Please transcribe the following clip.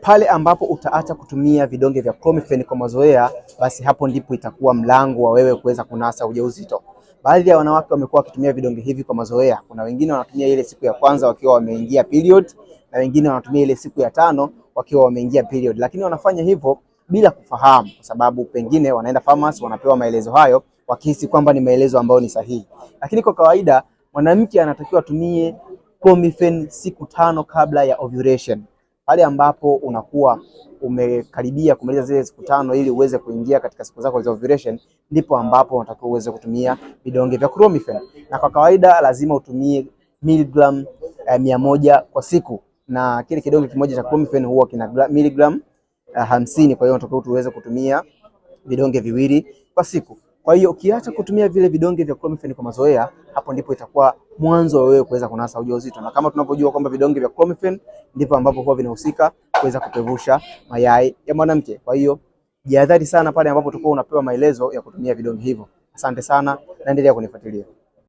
Pale ambapo utaacha kutumia vidonge vya clomiphene kwa mazoea, basi hapo ndipo itakuwa mlango wa wewe kuweza kunasa ujauzito. Baadhi ya wanawake wamekuwa wakitumia vidonge hivi kwa mazoea. Kuna wengine wanatumia ile siku ya kwanza wakiwa wameingia period, na wengine wanatumia ile siku ya 5 wakiwa wameingia period, lakini wanafanya hivyo bila kufahamu, kwa sababu pengine wanaenda pharmacy wanapewa maelezo hayo wakihisi kwamba ni maelezo ambayo ni sahihi. Lakini kwa kawaida mwanamke anatakiwa atumie clomiphene siku 5 kabla ya ovulation. Pale ambapo unakuwa umekaribia kumaliza zile siku 5 ili uweze kuingia katika siku zako za ovulation, ndipo ambapo unatakiwa uweze kutumia vidonge vya clomiphene. Na kwa kawaida lazima utumie miligram 100 kwa siku, na kile kidonge kimoja cha clomiphene huwa kina miligram 50. Kwa hiyo unatakiwa uweze kutumia vidonge viwili kwa siku. Kwa hiyo ukiacha kutumia vile vidonge vya clomiphene kwa mazoea, hapo ndipo itakuwa mwanzo wa wewe kuweza kunasa ujauzito. Na kama tunavyojua kwamba vidonge vya clomiphene ndipo ambapo huwa vinahusika kuweza kupevusha mayai ya mwanamke. Kwa hiyo jihadhari sana pale ambapo utakuwa unapewa maelezo ya kutumia vidonge hivyo. Asante sana, naendelea kunifuatilia.